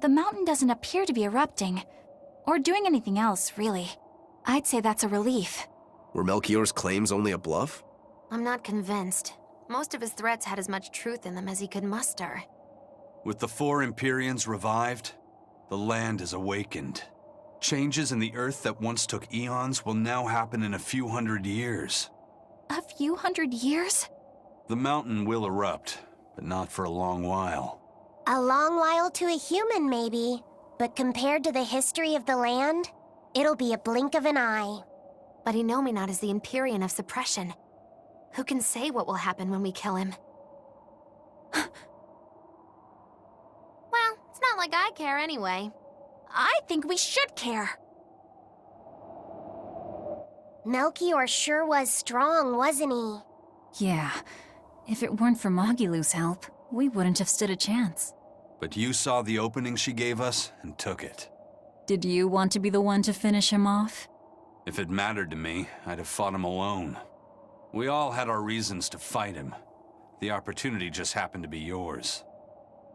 The mountain doesn't appear to be erupting, or doing anything else, really. I'd say that's a relief. Were Melchior's claims only a bluff? I'm not convinced. Most of his threats had as much truth in them as he could muster. With the 4 Empyreans revived, the land is awakened. Changes in the Earth that once took eons will now happen in a few hundred years. A few hundred years? The mountain will erupt, but not for a long while. A long while to a human, maybe. But compared to the history of the land, it'll be a blink of an eye. But Inominat is the Empyrean of suppression. Who can say what will happen when we kill him? Well, it's not like I care anyway. I think we should care. Melchior sure was strong, wasn't he? Yeah. If it weren't for Magilu's help, we wouldn't have stood a chance. But you saw the opening she gave us and took it. Did you want to be the one to finish him off? If it mattered to me, I'd have fought him alone. We all had our reasons to fight him. The opportunity just happened to be yours.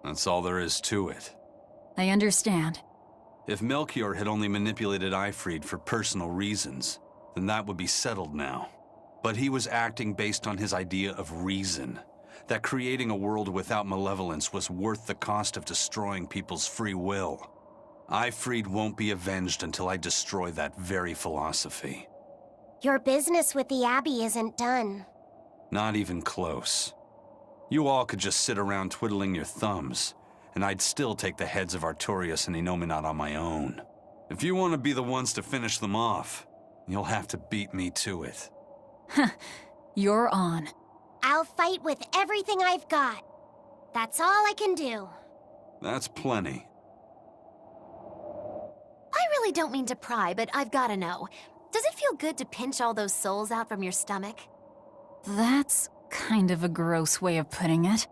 That's all there is to it. I understand. If Melchior had only manipulated Ifrid for personal reasons, then that would be settled now. But he was acting based on his idea of reason, that creating a world without malevolence was worth the cost of destroying people's free will. Ifrid won't be avenged until I destroy that very philosophy. Your business with the Abbey isn't done. Not even close. You all could just sit around twiddling your thumbs, and I'd still take the heads of Artorias and Inominat on my own. If you want to be the ones to finish them off, you'll have to beat me to it. You're on. I'll fight with everything I've got. That's all I can do. That's plenty. I really don't mean to pry, but I've gotta know. Does it feel good to pinch all those souls out from your stomach? That's kind of a gross way of putting it.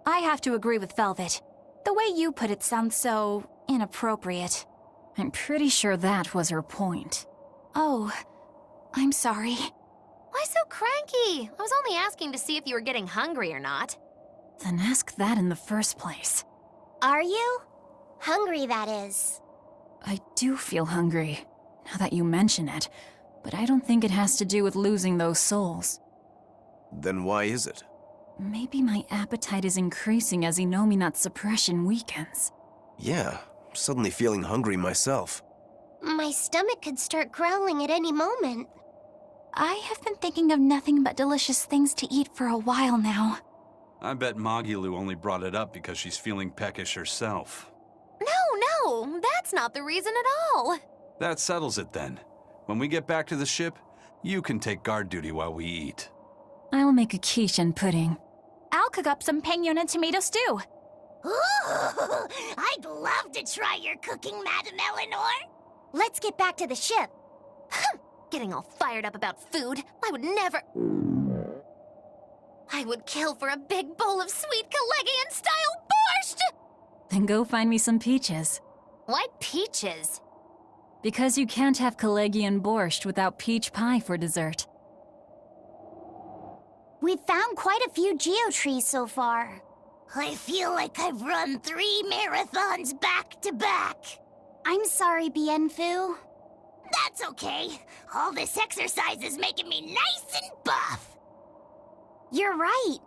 I have to agree with Velvet. The way you put it sounds so inappropriate. I'm pretty sure that was her point. Oh, I'm sorry. Why so cranky? I was only asking to see if you were getting hungry or not. Then ask that in the first place. Are you? Hungry, that is. I do feel hungry, now that you mention it, but I don't think it has to do with losing those souls. Then why is it? Maybe my appetite is increasing as Inominat's suppression weakens. Yeah, I'm suddenly feeling hungry myself. My stomach could start growling at any moment. I have been thinking of nothing but delicious things to eat for a while now. I bet Magilu only brought it up because she's feeling peckish herself. No, that's not the reason at all. That settles it then. When we get back to the ship, you can take guard duty while we eat. I'll make a quiche and pudding. I'll cook up some penguin and tomato stew. Ooh, I'd love to try your cooking, Madame Eleanor. Let's get back to the ship. Getting all fired up about food. I would never... I would kill for a big bowl of sweet Calegian-style borscht! Then go find me some peaches. Why peaches? Because you can't have Calegian borscht without peach pie for dessert. We've found quite a few geotrees so far. I feel like I've run 3 marathons back to back. I'm sorry, Bienfu. That's okay. All this exercise is making me nice and buff. You're right.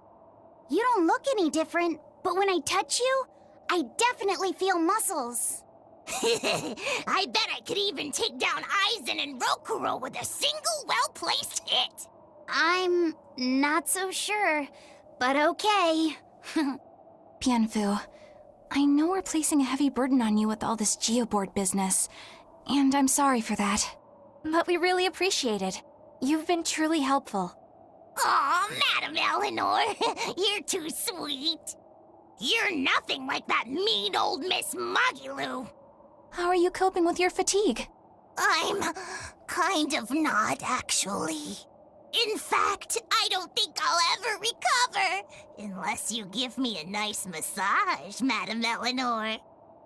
You don't look any different, but when I touch you, I definitely feel muscles. I bet I could even take down Aizen and Rokuro with a single well-placed hit. I'm not so sure, but okay. Bienfu, I know we're placing a heavy burden on you with all this geoboard business, and I'm sorry for that. But we really appreciate it. You've been truly helpful. Aw, Madame Eleanor, you're too sweet. You're nothing like that mean old Miss Magilu. How are you coping with your fatigue? I'm kind of not, actually. In fact, I don't think I'll ever recover, unless you give me a nice massage, Madame Eleanor.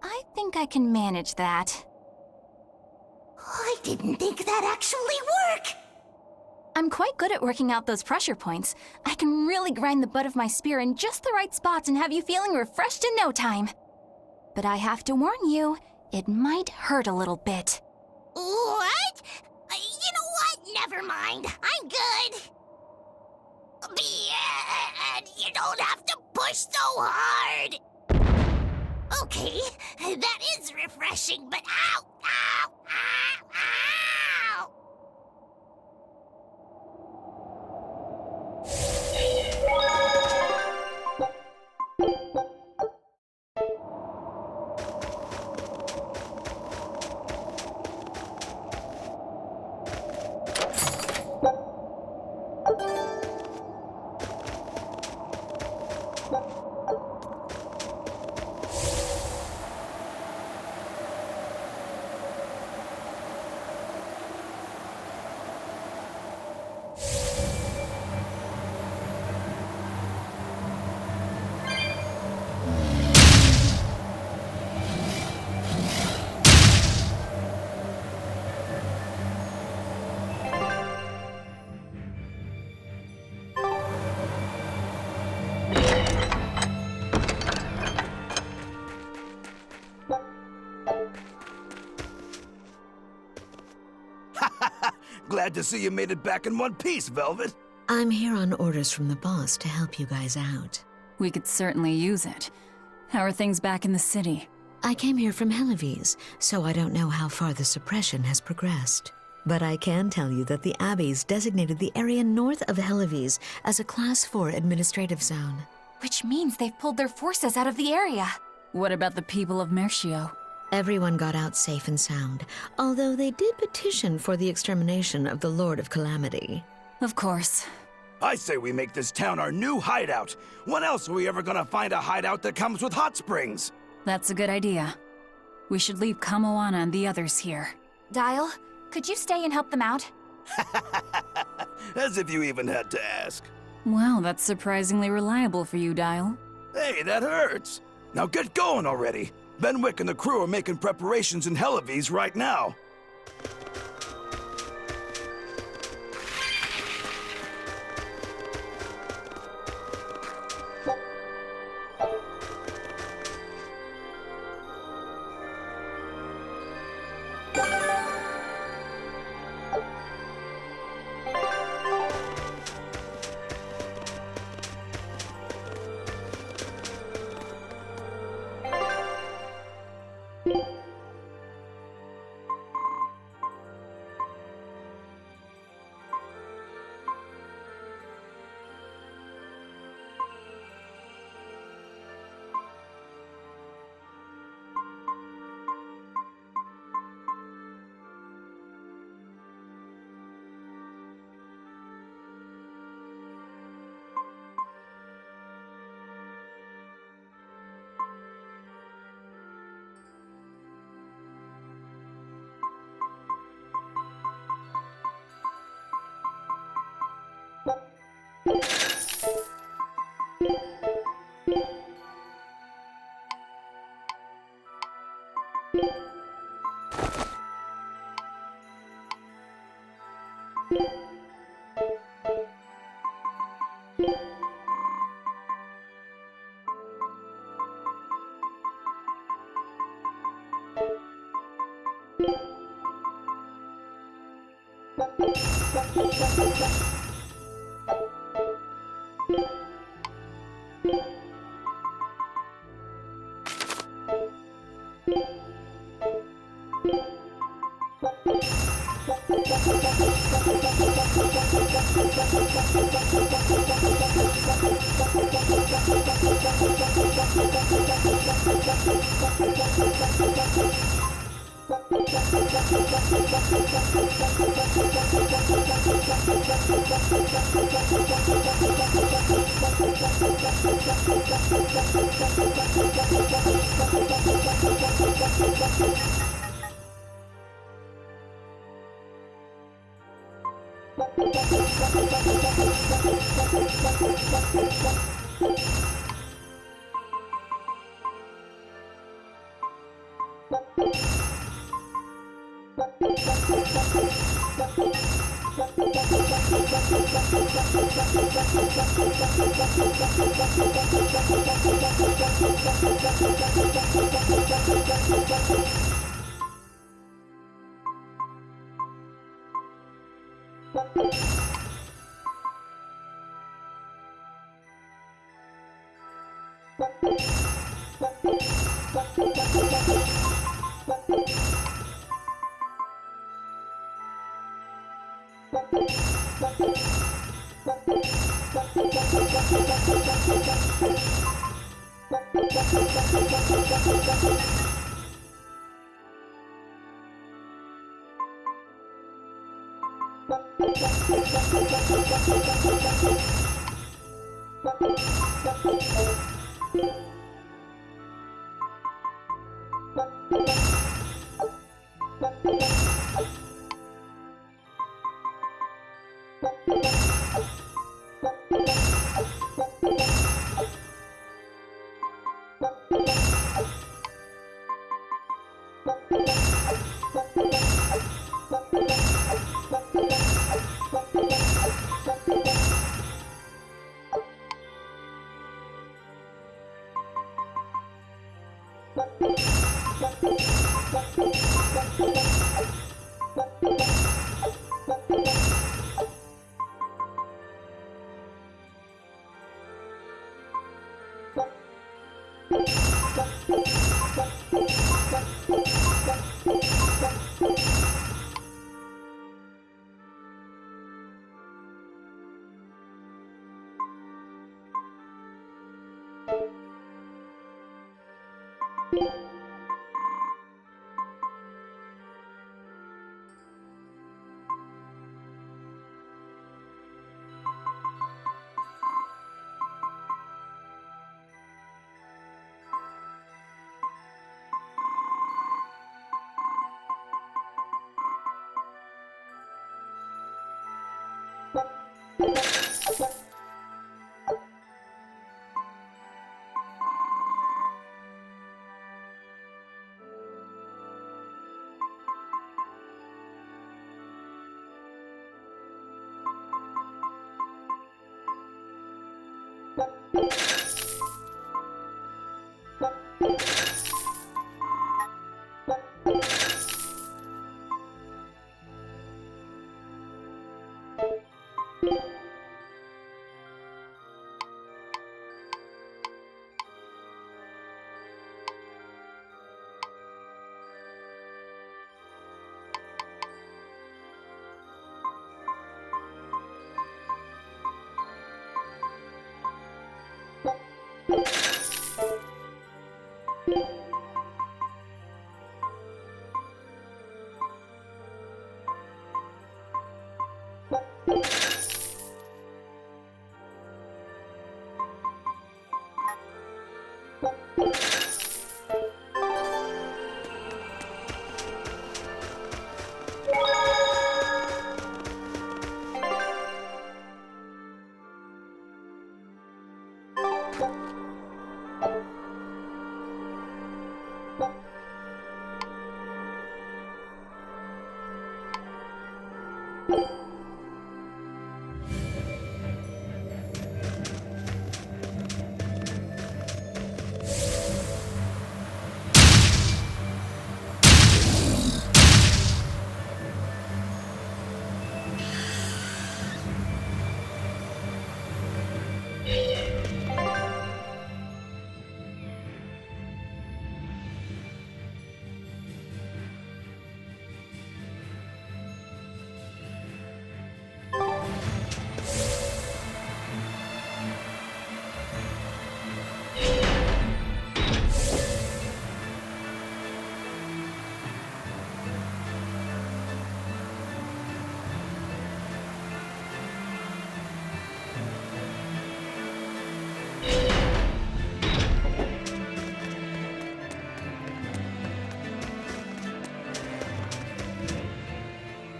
I think I can manage that. I didn't think that actually worked. I'm quite good at working out those pressure points. I can really grind the butt of my spear in just the right spots and have you feeling refreshed in no time. But I have to warn you, it might hurt a little bit. What? You know what? Never mind. I'm good. Bien, you don't have to push so hard. Okay, that is refreshing, but ow, ow, ow, ow! Glad to see you made it back in one piece, Velvet. I'm here on orders from the boss to help you guys out. We could certainly use it. How are things back in the city? I came here from Helives, so I don't know how far the suppression has progressed. But I can tell you that the Abbeys designated the area north of Helives as a Class 4 administrative zone. Which means they've pulled their forces out of the area. What about the people of Mercio? Everyone got out safe and sound, although they did petition for the extermination of the Lord of Calamity. Of course. I say we make this town our new hideout. When else are we ever gonna find a hideout that comes with hot springs? That's a good idea. We should leave Kamoana and the others here. Dial, could you stay and help them out? As if you even had to ask. Well, that's surprisingly reliable for you, Dial. Hey, that hurts. Now get going already. Benwick and the crew are making preparations in Helives right now.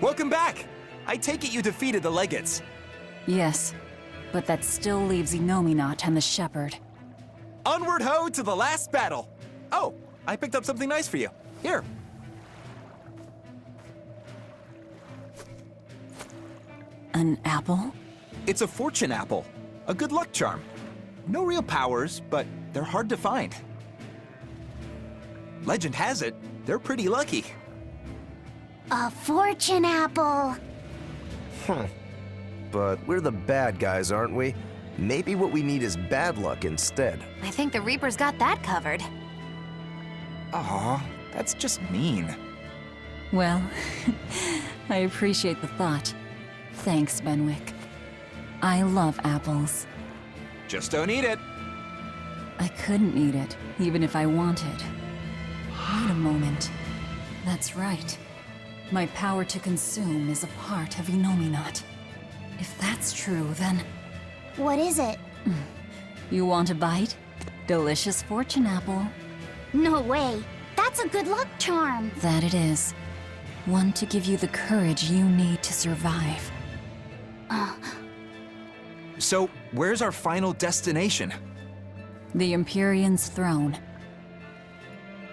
Welcome back! I take it you defeated the Legates. Yes, but that still leaves Enominat and the Shepherd. Onward ho to the last battle! Oh, I picked up something nice for you. Here. An apple? It's a fortune apple. A good luck charm. No real powers, but they're hard to find. Legend has it, they're pretty lucky. A fortune apple. But we're the bad guys, aren't we? Maybe what we need is bad luck instead. I think the Reaper's got that covered. Aw, that's just mean. Well, I appreciate the thought. Thanks, Benwick. I love apples. Just don't eat it. I couldn't eat it, even if I wanted. Wait a moment. That's right. My power to consume is a part of Inominat. If that's true, then... What is it? You want a bite? Delicious fortune apple. No way. That's a good luck charm. That it is. One to give you the courage you need to survive. So, where's our final destination? The Empyrean's throne.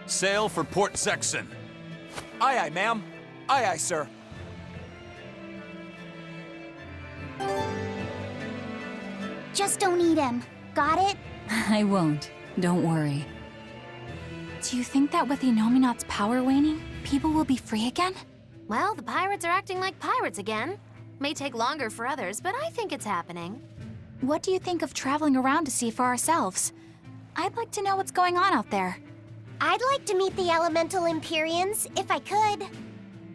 Sail for Port Sexton. Aye, aye, ma'am. Aye, aye, sir. Just don't eat him. Got it? I won't. Don't worry. Do you think that with Inominat's power waning, people will be free again? Well, the pirates are acting like pirates again. May take longer for others, but I think it's happening. What do you think of traveling around to see for ourselves? I'd like to know what's going on out there. I'd like to meet the elemental Empyreans, if I could.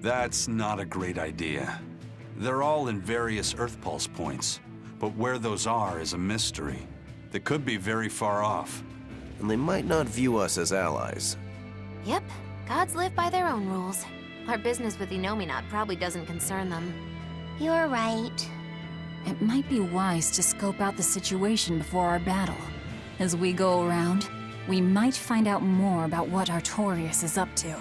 That's not a great idea. They're all in various Earth Pulse points, but where those are is a mystery. They could be very far off. And they might not view us as allies. Yep, gods live by their own rules. Our business with Inominat probably doesn't concern them. You're right. It might be wise to scope out the situation before our battle. As we go around, we might find out more about what Artorias is up to.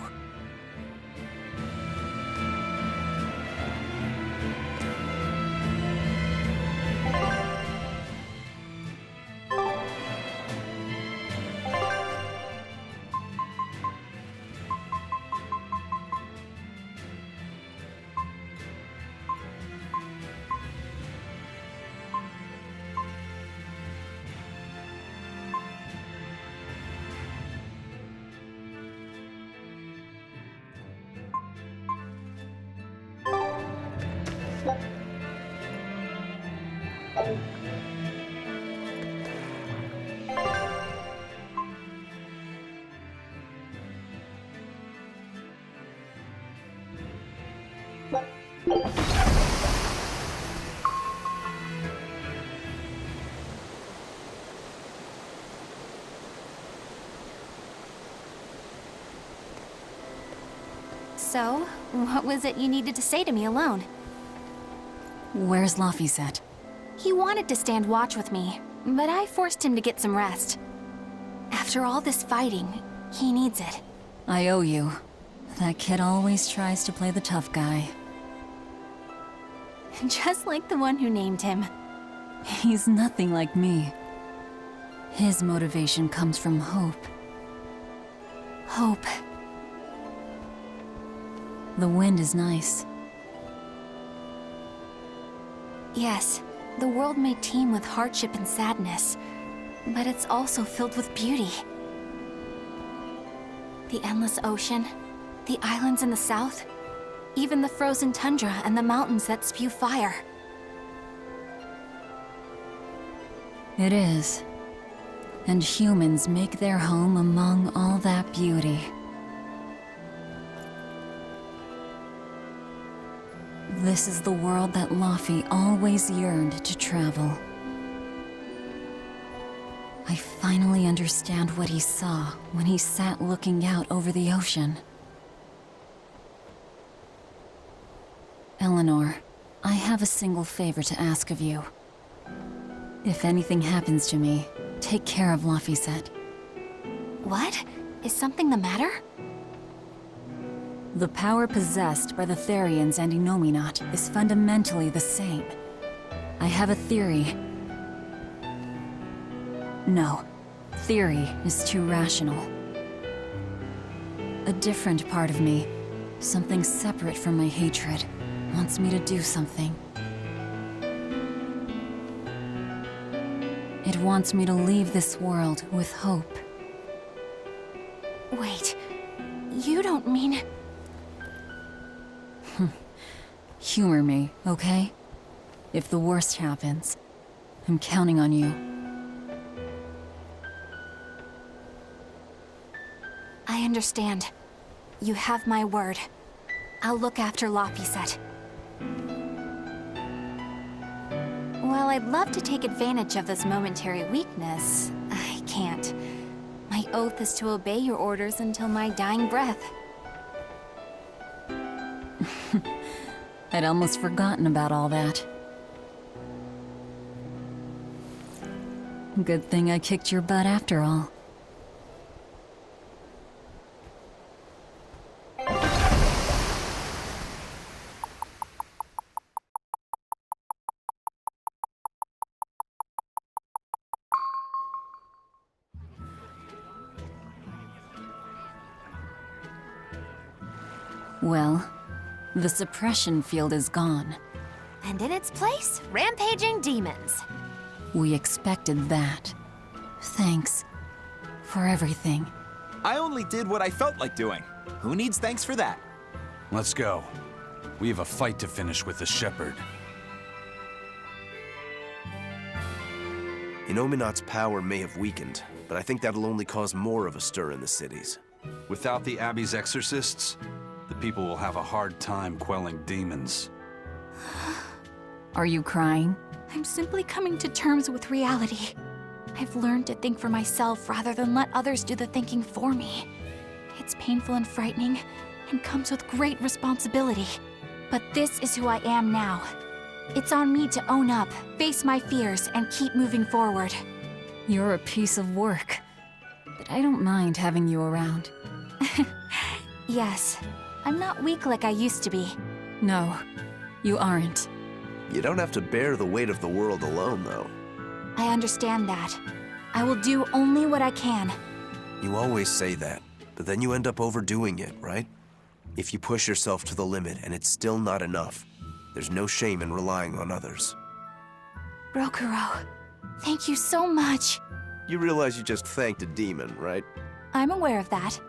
So, what was it you needed to say to me alone? Where's Laphicet? He wanted to stand watch with me, but I forced him to get some rest. After all this fighting, he needs it. I owe you. That kid always tries to play the tough guy. Just like the one who named him. He's nothing like me. His motivation comes from hope. Hope. The wind is nice. Yes, the world may teem with hardship and sadness, but it's also filled with beauty. The endless ocean, the islands in the south, even the frozen tundra and the mountains that spew fire. It is. And humans make their home among all that beauty. This is the world that Laffy always yearned to travel. I finally understand what he saw when he sat looking out over the ocean. Eleanor, I have a single favor to ask of you. If anything happens to me, take care of Laphicet. What? Is something the matter? The power possessed by the Therians and Inominat is fundamentally the same. I have a theory. No, theory is too rational. A different part of me, something separate from my hatred, wants me to do something. wants me to leave this world with hope. Wait, you don't mean... Humor me, okay? If the worst happens, I'm counting on you. I understand. You have my word. I'll look after Lapiset. While I'd love to take advantage of this momentary weakness, I can't. My oath is to obey your orders until my dying breath. I'd almost forgotten about all that. Good thing I kicked your butt after all. Well, the suppression field is gone. And in its place, rampaging demons. We expected that. Thanks for everything. I only did what I felt like doing. Who needs thanks for that? Let's go. We have a fight to finish with the Shepherd. Inominat's power may have weakened, but I think that'll only cause more of a stir in the cities. Without the Abbey's exorcists, the people will have a hard time quelling demons. Are you crying? I'm simply coming to terms with reality. I've learned to think for myself rather than let others do the thinking for me. It's painful and frightening, and comes with great responsibility. But this is who I am now. It's on me to own up, face my fears, and keep moving forward. You're a piece of work, but I don't mind having you around. Yes, I'm not weak like I used to be. No, you aren't. You don't have to bear the weight of the world alone, though. I understand that. I will do only what I can. You always say that, but then you end up overdoing it, right? If you push yourself to the limit and it's still not enough, there's no shame in relying on others. Rokuro, thank you so much. You realize you just thanked a demon, right? I'm aware of that.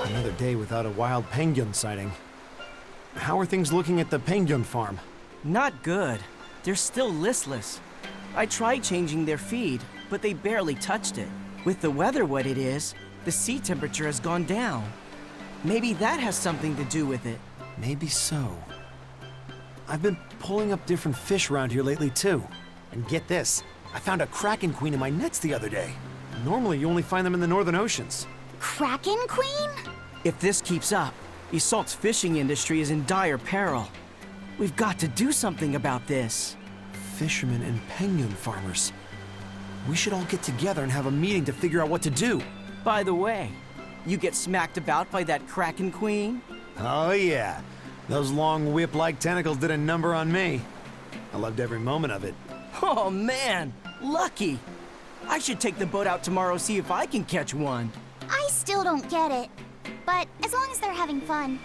Another day without a wild penguin sighting. How are things looking at the penguin farm? Not good. They're still listless. I tried changing their feed, but they barely touched it. With the weather what it is, the sea temperature has gone down. Maybe that has something to do with it. Maybe so. I've been pulling up different fish around here lately too. And get this, I found a kraken queen in my nets the other day. Normally you only find them in the northern oceans. Kraken Queen? If this keeps up, Isolt's fishing industry is in dire peril. We've got to do something about this. Fishermen and penguin farmers. We should all get together and have a meeting to figure out what to do. By the way, you get smacked about by that Kraken Queen? Oh yeah, those long whip-like tentacles did a number on me. I loved every moment of it. Oh man, lucky! I should take the boat out tomorrow, see if I can catch one. I still don't get it. But as long as they're having fun.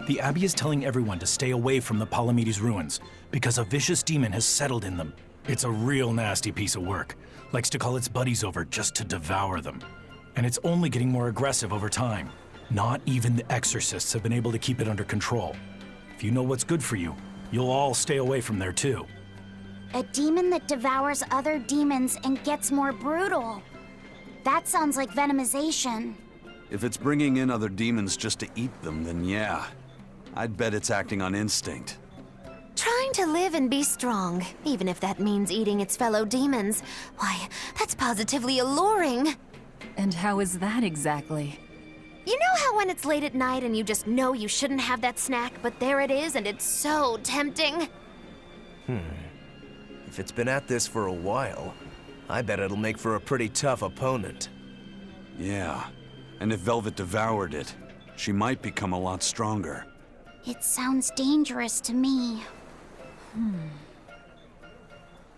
The Abbey is telling everyone to stay away from the Palamedes ruins because a vicious demon has settled in them. It's a real nasty piece of work. Likes to call its buddies over just to devour them. And it's only getting more aggressive over time. Not even the exorcists have been able to keep it under control. If you know what's good for you, you'll all stay away from there too. A demon that devours other demons and gets more brutal. That sounds like venomization. If it's bringing in other demons just to eat them, then yeah. I'd bet it's acting on instinct. Trying to live and be strong, even if that means eating its fellow demons. Why, that's positively alluring. And how is that exactly? You know how when it's late at night and you just know you shouldn't have that snack, but there it is and it's so tempting? If it's been at this for a while, I bet it'll make for a pretty tough opponent. Yeah, and if Velvet devoured it, she might become a lot stronger. It sounds dangerous to me.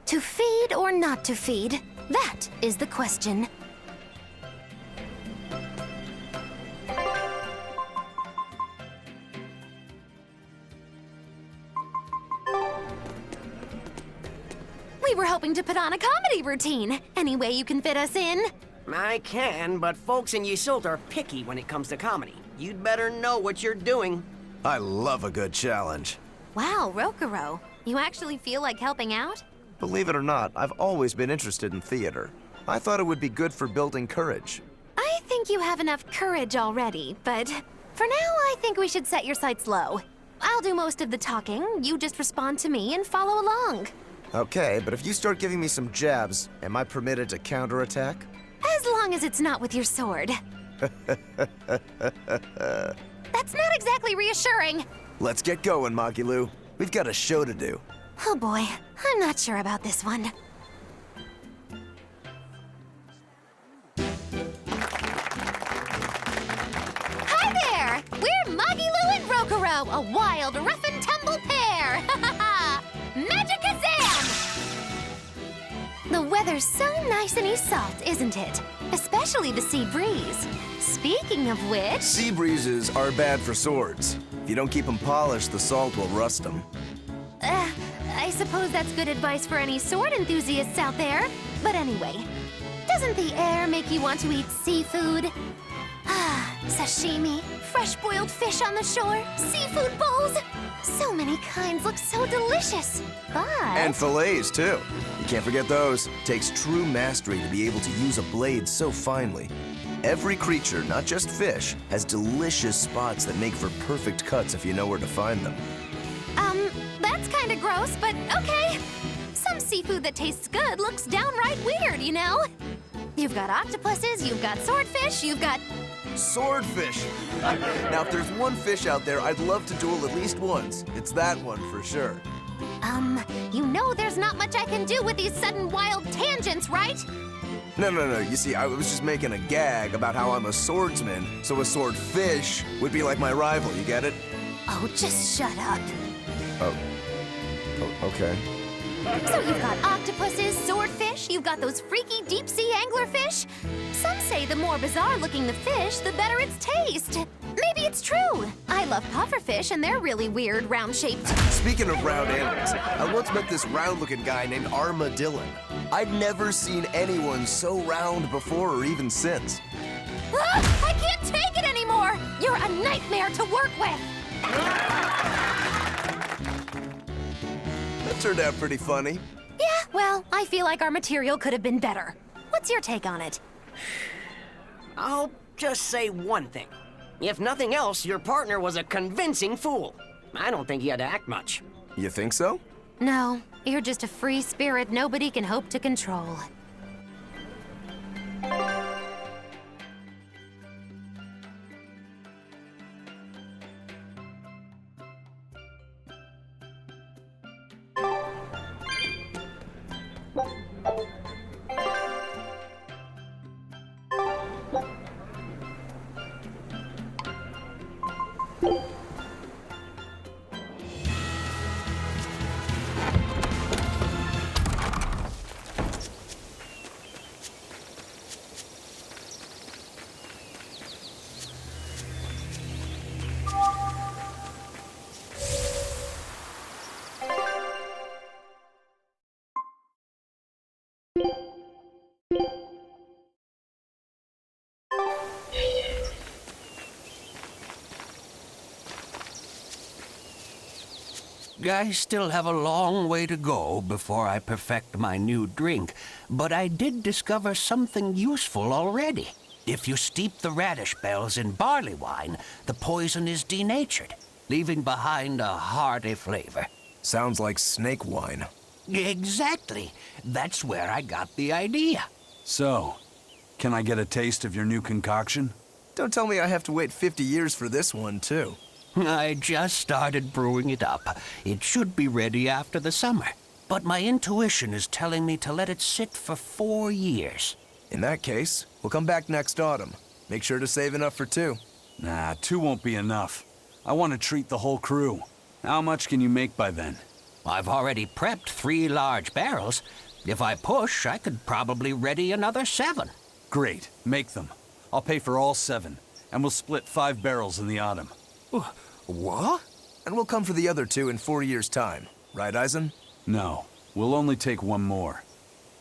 To feed or not to feed? That is the question. We were hoping to put on a comedy routine. Any way you can fit us in? I can, but folks in Yseult are picky when it comes to comedy. You'd better know what you're doing. I love a good challenge. Wow, Rokuro. You actually feel like helping out? Believe it or not, I've always been interested in theater. I thought it would be good for building courage. I think you have enough courage already, but for now I think we should set your sights low. I'll do most of the talking, you just respond to me and follow along. Okay, but if you start giving me some jabs, am I permitted to counterattack? As long as it's not with your sword. That's not exactly reassuring. Let's get going, Magilu. We've got a show to do. Oh boy, I'm not sure about this one. Hi there! We're Magilu and Rokuro, a wild, rough and tumble pair! Magicazam! The weather's so nice in Yseult, isn't it? Especially the sea breeze. Speaking of which... Sea breezes are bad for swords. If you don't keep them polished, the salt will rust them. I suppose that's good advice for any sword enthusiasts out there. But anyway, doesn't the air make you want to eat seafood? Sashimi, fresh-boiled fish on the shore, seafood bowls. So many kinds look so delicious, but... And fillets, too. You can't forget those. Takes true mastery to be able to use a blade so finely. Every creature, not just fish, has delicious spots that make for perfect cuts if you know where to find them. That's kinda gross, but okay. Some seafood that tastes good looks downright weird, you know? You've got octopuses, you've got swordfish, you've got... Swordfish! Now, if there's one fish out there I'd love to duel at least once, it's that one for sure. You know there's not much I can do with these sudden wild tangents, right? No. You see, I was just making a gag about how I'm a swordsman, so a swordfish would be like my rival, you get it? Oh, just shut up. Oh, okay. So you've got octopuses, swordfish, you've got those freaky deep-sea anglerfish. Some say the more bizarre-looking the fish, the better its taste. Maybe it's true. I love pufferfish, and they're really weird, round-shaped. Speaking of round animals, I once met this round-looking guy named Armadillon. I'd never seen anyone so round before or even since. I can't take it anymore! You're a nightmare to work with! That turned out pretty funny. Yeah, well, I feel like our material could have been better. What's your take on it? I'll just say one thing. If nothing else, your partner was a convincing fool. I don't think he had to act much. You think so? No, you're just a free spirit nobody can hope to control. I still have a long way to go before I perfect my new drink, but I did discover something useful already. If you steep the radish bells in barley wine, the poison is denatured, leaving behind a hearty flavor. Sounds like snake wine. Exactly. That's where I got the idea. So, can I get a taste of your new concoction? Don't tell me I have to wait 50 years for this one, too. I just started brewing it up. It should be ready after the summer. But my intuition is telling me to let it sit for 4 years. In that case, we'll come back next autumn. Make sure to save enough for 2. Nah, 2 won't be enough. I want to treat the whole crew. How much can you make by then? I've already prepped 3 large barrels. If I push, I could probably ready another 7. Great, make them. I'll pay for all 7, and we'll split 5 barrels in the autumn. What? And we'll come for the other 2 in 4 years' time. Right, Eisen? No, we'll only take 1 more.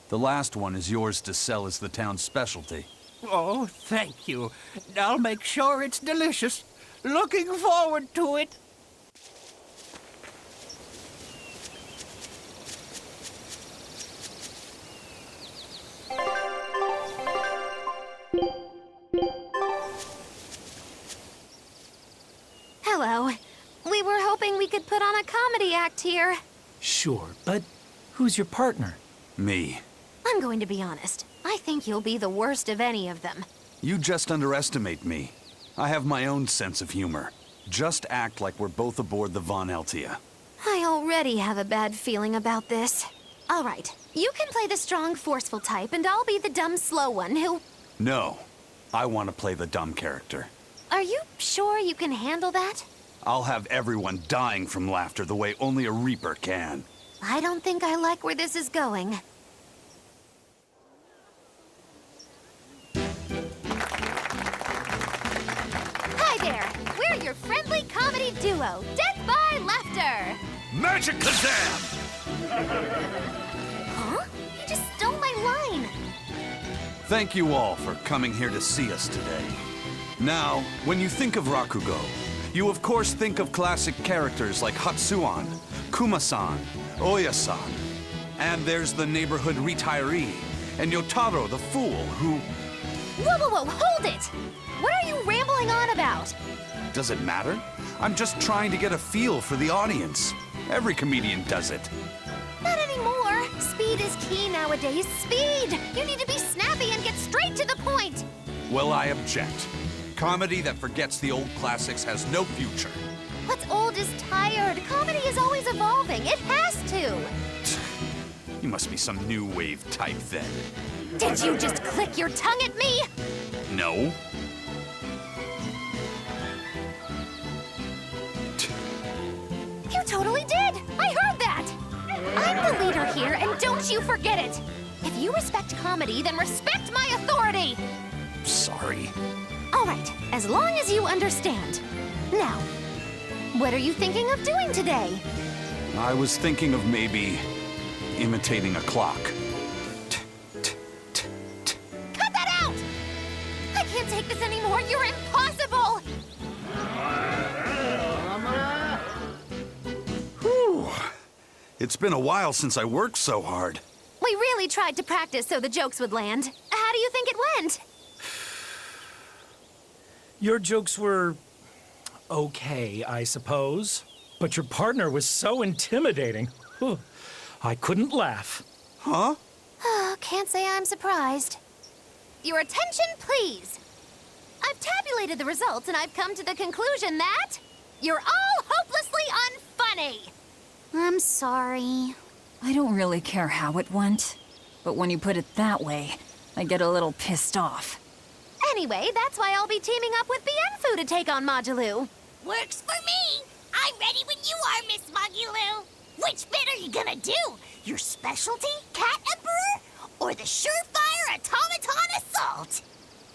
The last one is yours to sell as the town's specialty. Oh, thank you. I'll make sure it's delicious. Looking forward to it. Hello. We were hoping we could put on a comedy act here. Sure, but who's your partner? Me. I'm going to be honest. I think you'll be the worst of any of them. You just underestimate me. I have my own sense of humor. Just act like we're both aboard the Von Altia. I already have a bad feeling about this. All right, you can play the strong, forceful type, and I'll be the dumb, slow one who... No, I want to play the dumb character. Are you sure you can handle that? I'll have everyone dying from laughter the way only a Reaper can. I don't think I like where this is going. Hi there! We're your friendly comedy duo, Death by Laughter! Magic Kazam! Huh? You just stole my line! Thank you all for coming here to see us today. Now, when you think of Rakugo, you of course think of classic characters like Hatsuan, Kuma-san, Oya-san, and there's the neighborhood retiree, and Yotaro the fool, who... Whoa, hold it! What are you rambling on about? Does it matter? I'm just trying to get a feel for the audience. Every comedian does it. Not anymore. Speed is key nowadays. Speed! You need to be snappy and get straight to the point! Well, I object. Comedy that forgets the old classics has no future. What's old is tired. Comedy is always evolving. It has to. You must be some new wave type then. Did you just click your tongue at me? No. You totally did! I heard that! I'm the leader here, and don't you forget it! If you respect comedy, then respect my authority! Sorry. All right, as long as you understand. Now, what are you thinking of doing today? I was thinking of maybe imitating a clock. Cut that out! I can't take this anymore. You're impossible! Whew. It's been a while since I worked so hard. We really tried to practice so the jokes would land. How do you think it went? Your jokes were okay, I suppose. But your partner was so intimidating. Whew. I couldn't laugh. Huh? Can't say I'm surprised. Your attention, please. I've tabulated the results and I've come to the conclusion that you're all hopelessly unfunny. I'm sorry. I don't really care how it went, but when you put it that way, I get a little pissed off. Anyway, that's why I'll be teaming up with Bienfu to take on Majulu. Works for me. I'm ready when you are, Miss Magulu. Which bit are you gonna do? Your specialty, Cat Emperor? Or the surefire automaton assault?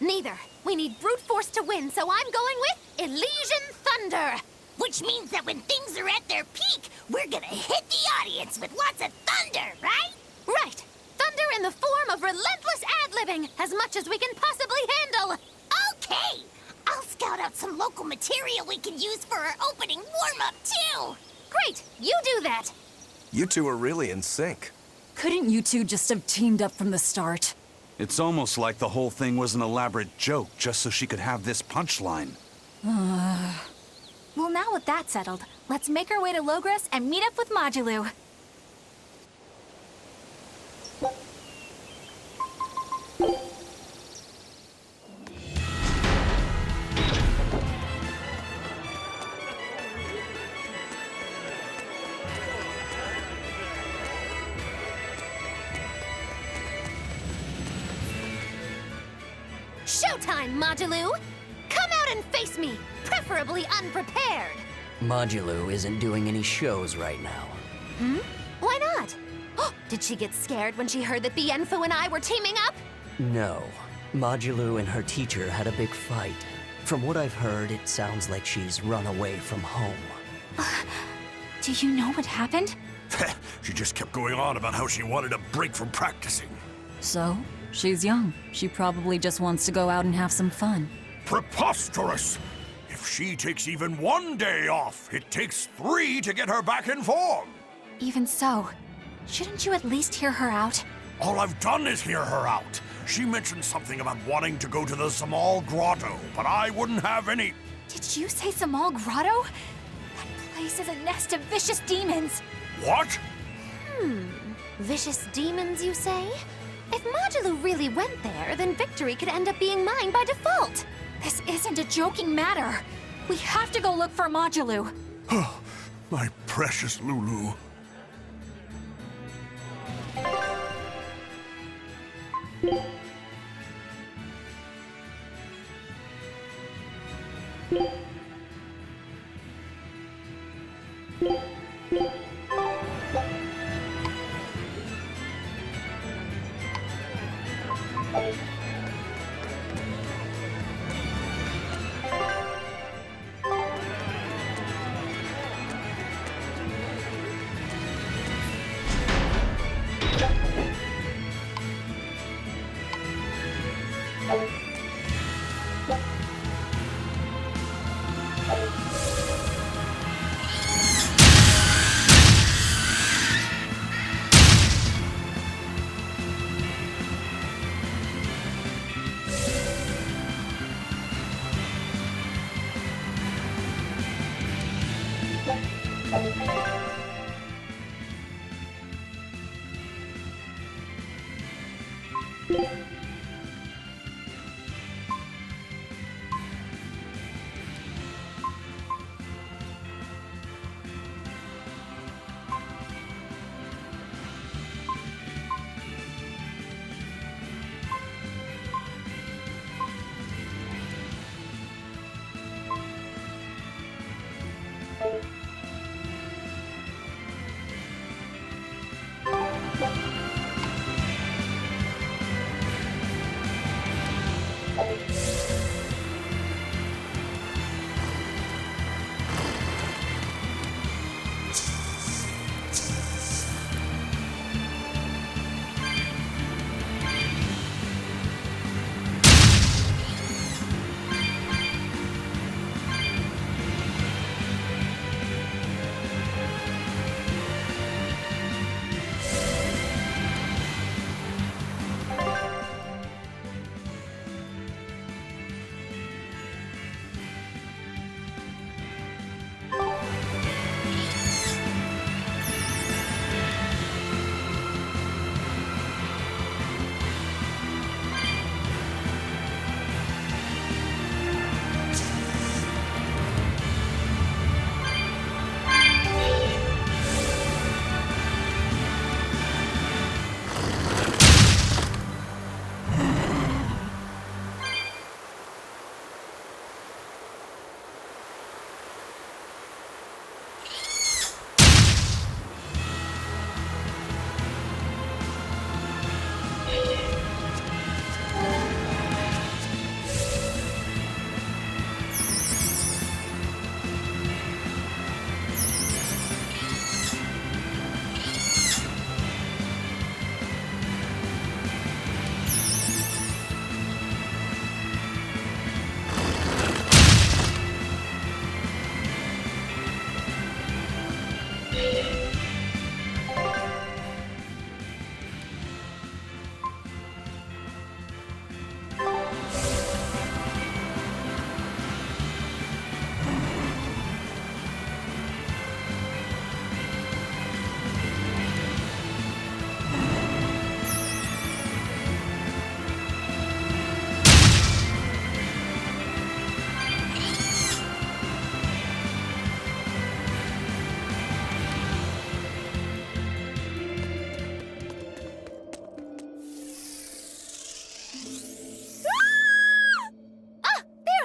Neither. We need brute force to win, so I'm going with Elysian Thunder. Which means that when things are at their peak, we're gonna hit the audience with lots of thunder, right? Right. Thunder in the form of relentless ad-libbing, as much as we can possibly handle. Okay. I'll scout out some local material we can use for our opening warm-up, too. Great! You do that! You two are really in sync. Couldn't you two just have teamed up from the start? It's almost like the whole thing was an elaborate joke just so she could have this punchline. Well, now with that settled, let's make our way to Logres and meet up with Majulu. Showtime, Majulu! Come out and face me, preferably unprepared! Majulu isn't doing any shows right now. Why not? Did she get scared when she heard that Bienfu and I were teaming up? No. Majulu and her teacher had a big fight. From what I've heard, it sounds like she's run away from home. Do you know what happened? She just kept going on about how she wanted a break from practicing. So, she's young. She probably just wants to go out and have some fun. Preposterous! If she takes even one day off, it takes 3 to get her back in form. Even so, shouldn't you at least hear her out? All I've done is hear her out. She mentioned something about wanting to go to the Zamal Grotto, but I wouldn't have any... Did you say Zamal Grotto? That place is a nest of vicious demons. What? Vicious demons, you say? If Majulu really went there, then victory could end up being mine by default. This isn't a joking matter. We have to go look for Majulu. My precious Lulu.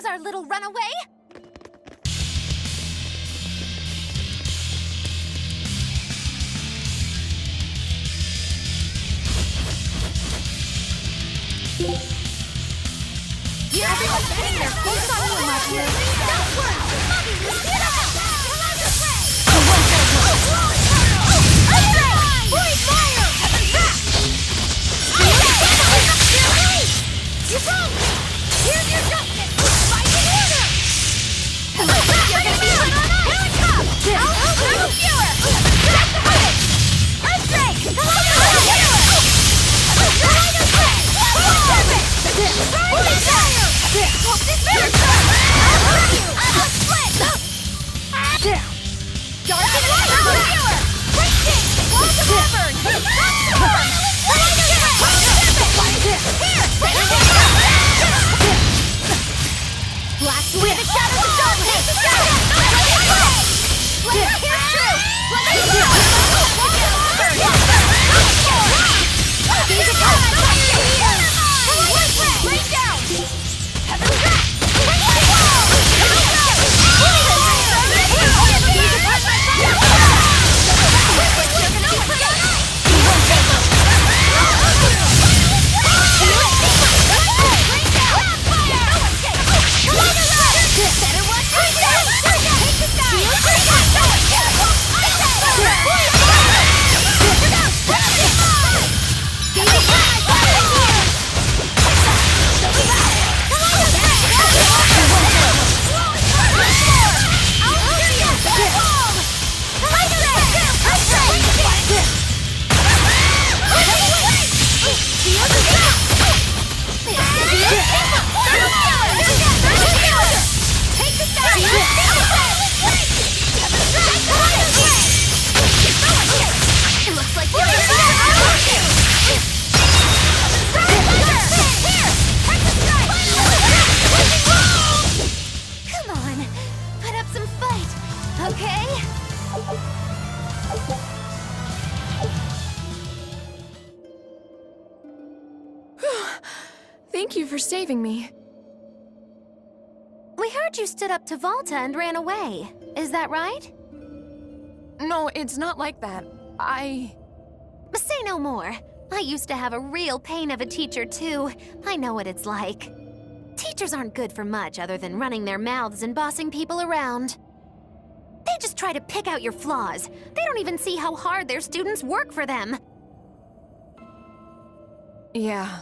There's our little runaway! Everyone's getting their face on you, Maggie. Don't worry! Maggie, get out! Void fire! You broke me! Here's your justice! Fight in order! You're gonna be run on ice! Here it comes! Turtle Viewer! Set the footage! Earthquake! Come on! Void fire! Hope this works! I'm split! Dark and light! Turtle Viewer! Breaking! Walls of Reverb! Blast away the shadows of darkness! Let's hear true! Let's go! These are coming! Bring down! Heaven's back! Thank you for saving me. We heard you stood up to Volta and ran away. Is that right? No, it's not like that. Say no more. I used to have a real pain of a teacher, too. I know what it's like. Teachers aren't good for much other than running their mouths and bossing people around. They just try to pick out your flaws. They don't even see how hard their students work for them. Yeah.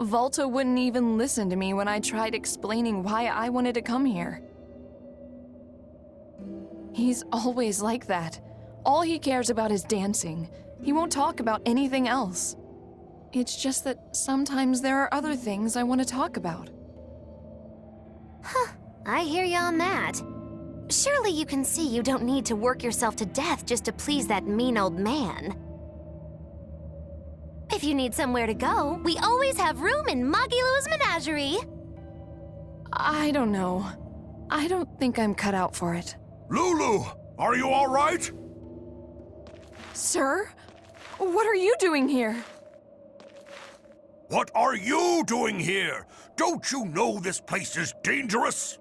Volta wouldn't even listen to me when I tried explaining why I wanted to come here. He's always like that. All he cares about is dancing. He won't talk about anything else. It's just that sometimes there are other things I want to talk about. Huh, I hear you on that. Surely you can see you don't need to work yourself to death just to please that mean old man. If you need somewhere to go, we always have room in Magilou's menagerie. I don't know. I don't think I'm cut out for it. Lulu, are you all right? Sir? What are you doing here? What are you doing here? Don't you know this place is dangerous?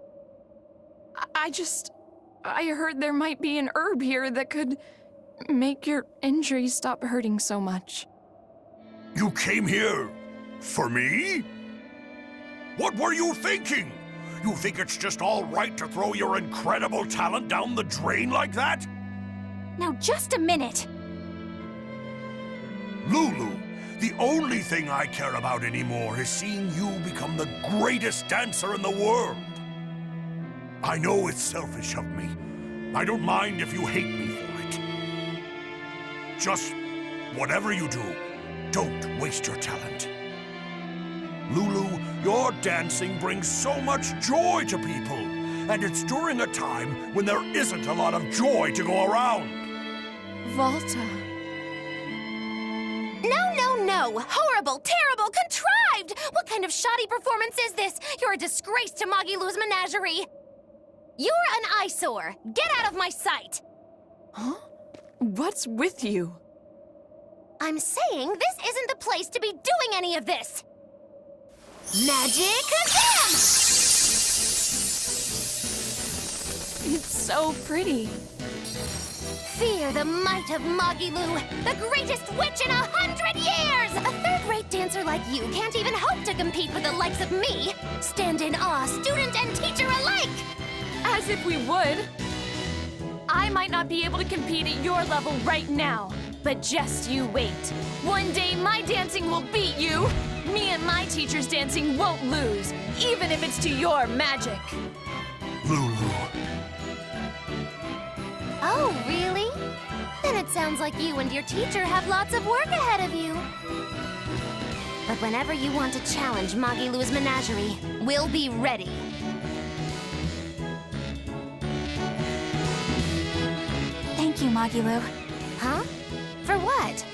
I heard there might be an herb here that could make your injuries stop hurting so much. You came here for me? What were you thinking? You think it's just all right to throw your incredible talent down the drain like that? Now just a minute. Lulu, the only thing I care about anymore is seeing you become the greatest dancer in the world. I know it's selfish of me. I don't mind if you hate me for it. Just whatever you do, don't waste your talent. Lulu, your dancing brings so much joy to people, and it's during a time when there isn't a lot of joy to go around. Volta. No! Horrible, terrible, contrived! What kind of shoddy performance is this? You're a disgrace to Magilou's menagerie! You're an eyesore! Get out of my sight! Huh? What's with you? I'm saying this isn't the place to be doing any of this! Magic Kazam! so pretty. Fear the might of Magilu, the greatest witch in 100 years! A third-rate dancer like you can't even hope to compete with the likes of me. Stand in awe, student and teacher alike! As if we would. I might not be able to compete at your level right now, but just you wait. One day my dancing will beat you. Me and my teacher's dancing won't lose, even if it's to your magic. Lulu. Oh, really? Then it sounds like you and your teacher have lots of work ahead of you. But whenever you want to challenge Magilu's menagerie, we'll be ready. Thank you, Magilu. Huh? For what?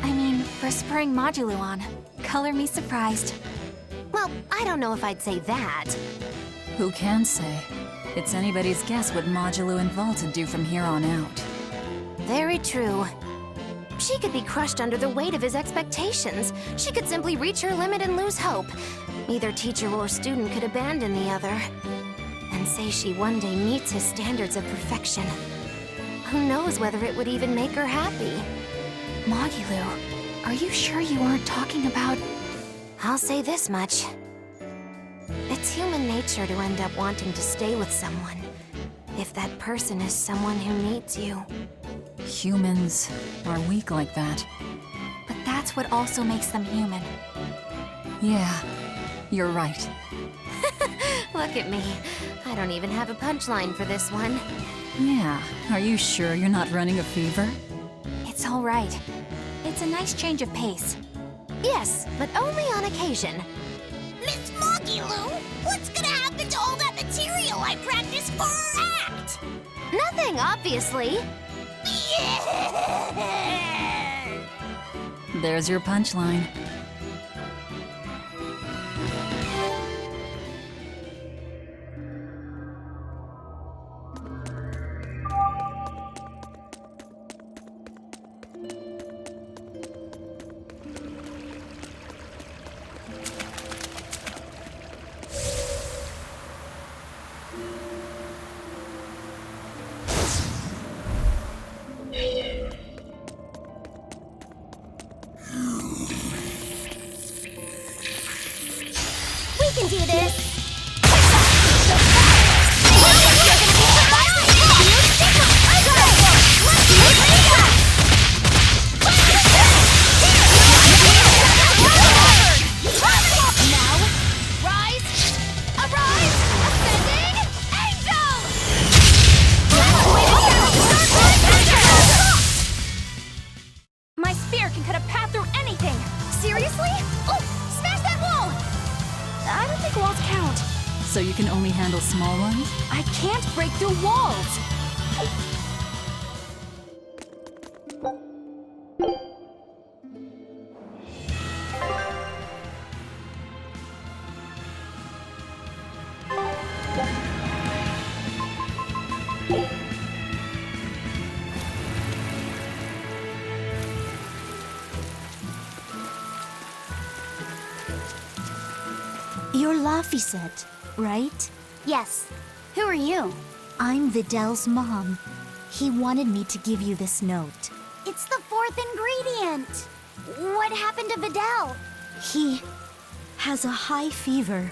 I mean, for spurring Magilu on. Color me surprised. Well, I don't know if I'd say that. Who can say? It's anybody's guess what Modulu and Volta do from here on out. Very true. She could be crushed under the weight of his expectations. She could simply reach her limit and lose hope. Neither teacher or student could abandon the other. And say she one day meets his standards of perfection. Who knows whether it would even make her happy? Magilu, are you sure you aren't talking about... I'll say this much. It's human nature to end up wanting to stay with someone, if that person is someone who needs you. Humans are weak like that. But that's what also makes them human. Yeah, you're right. Look at me. I don't even have a punchline for this one. Yeah, are you sure you're not running a fever? It's all right. It's a nice change of pace. Yes, but only on occasion. Miss Magilu, what's gonna happen to all that material I practiced for our act? Nothing, obviously. There's your punchline. We can do this! My spear can cut a path through anything! Seriously? Oh, smash that wall! I don't think walls count. So you can only handle small ones? I can't break through walls! You're Laphicet, right? Yes. Who are you? I'm Videl's mom. He wanted me to give you this note. It's the fourth ingredient! What happened to Videl? He has a high fever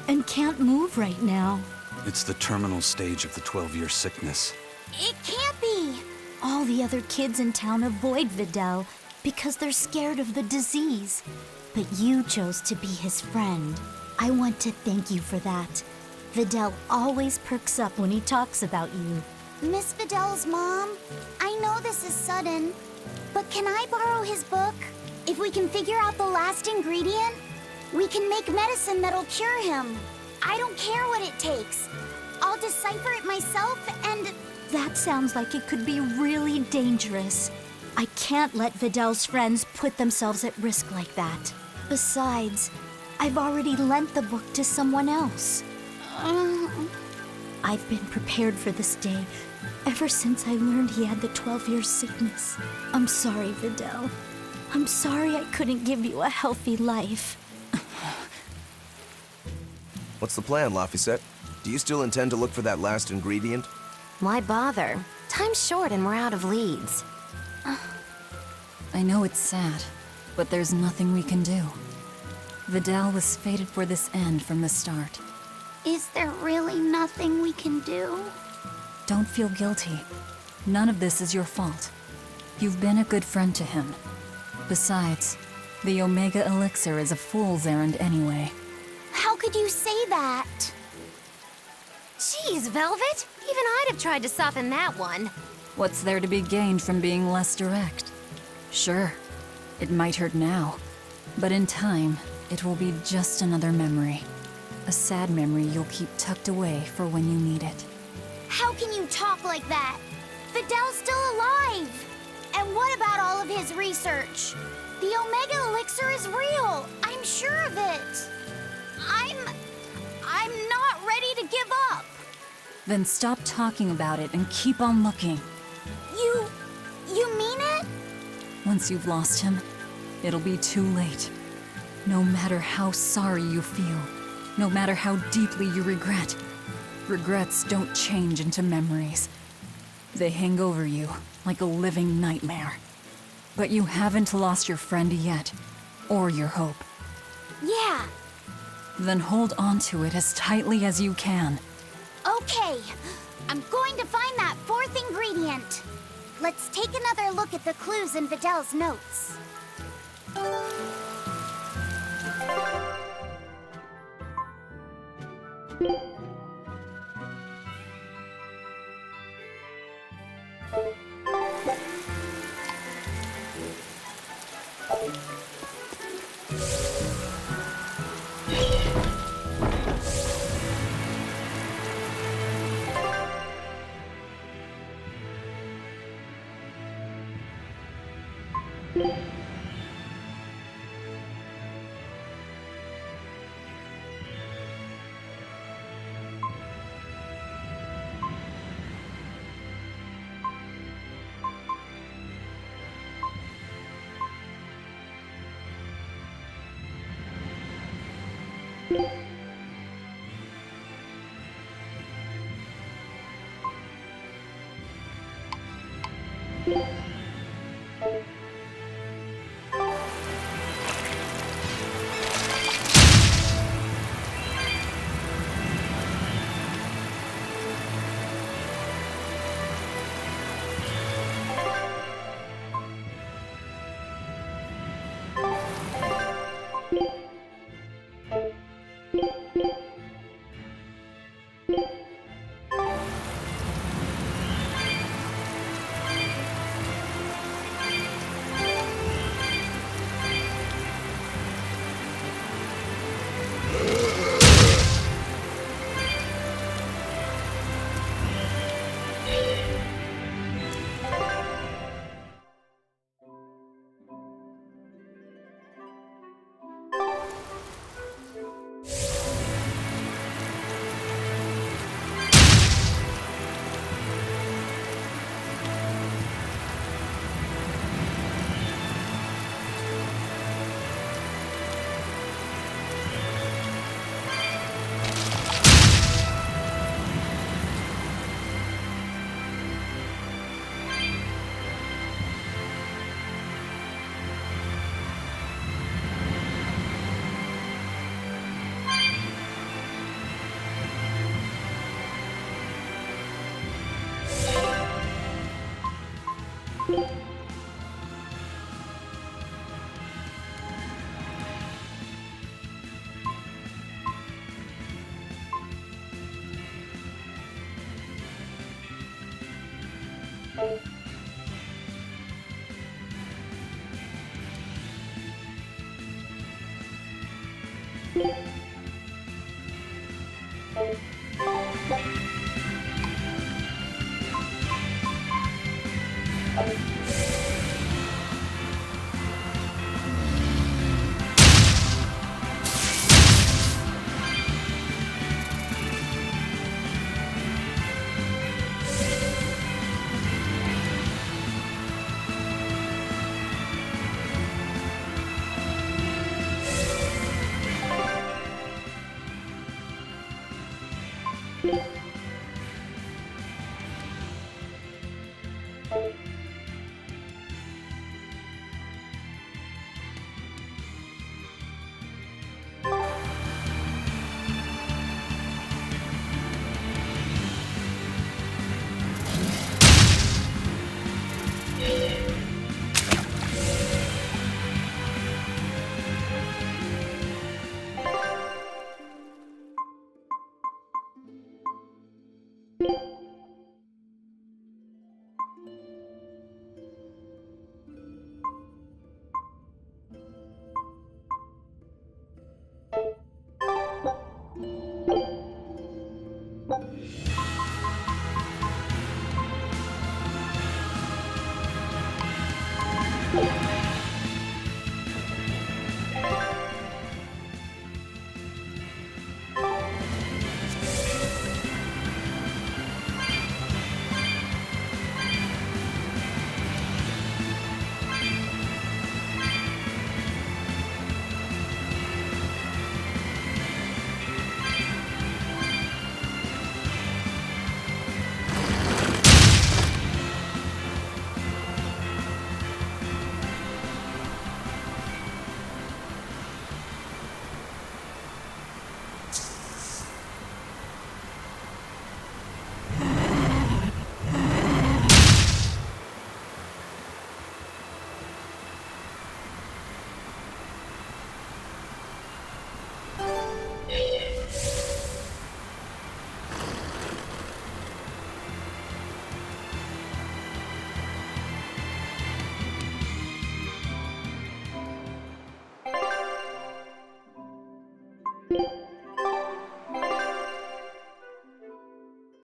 and can't move right now. It's the terminal stage of the 12-year sickness. It can't be! All the other kids in town avoid Videl because they're scared of the disease. But you chose to be his friend. I want to thank you for that. Videl always perks up when he talks about you. Miss Videl's mom, I know this is sudden, but can I borrow his book? If we can figure out the last ingredient, we can make medicine that'll cure him. I don't care what it takes. I'll decipher it myself and... That sounds like it could be really dangerous. I can't let Videl's friends put themselves at risk like that. Besides, I've already lent the book to someone else. I've been prepared for this day ever since I learned he had the 12-year sickness. I'm sorry, Videl. I'm sorry I couldn't give you a healthy life. What's the plan, Laphicet? Do you still intend to look for that last ingredient? Why bother? Time's short and we're out of leads. I know it's sad, but there's nothing we can do. Vidal was fated for this end from the start. Is there really nothing we can do? Don't feel guilty. None of this is your fault. You've been a good friend to him. Besides, the Omega Elixir is a fool's errand anyway. How could you say that? Jeez, Velvet! Even I'd have tried to soften that one. What's there to be gained from being less direct? Sure, it might hurt now, but in time, it will be just another memory. A sad memory you'll keep tucked away for when you need it. How can you talk like that? Vidal's still alive! And what about all of his research? The Omega Elixir is real! I'm sure of it! I'm not ready to give up! Then stop talking about it and keep on looking. You mean it? Once you've lost him, it'll be too late. No matter how sorry you feel, no matter how deeply you regret, regrets don't change into memories. They hang over you like a living nightmare. But you haven't lost your friend yet, or your hope. Yeah. Then hold on to it as tightly as you can. Okay. I'm going to find that fourth ingredient. Let's take another look at the clues in Vidal's notes.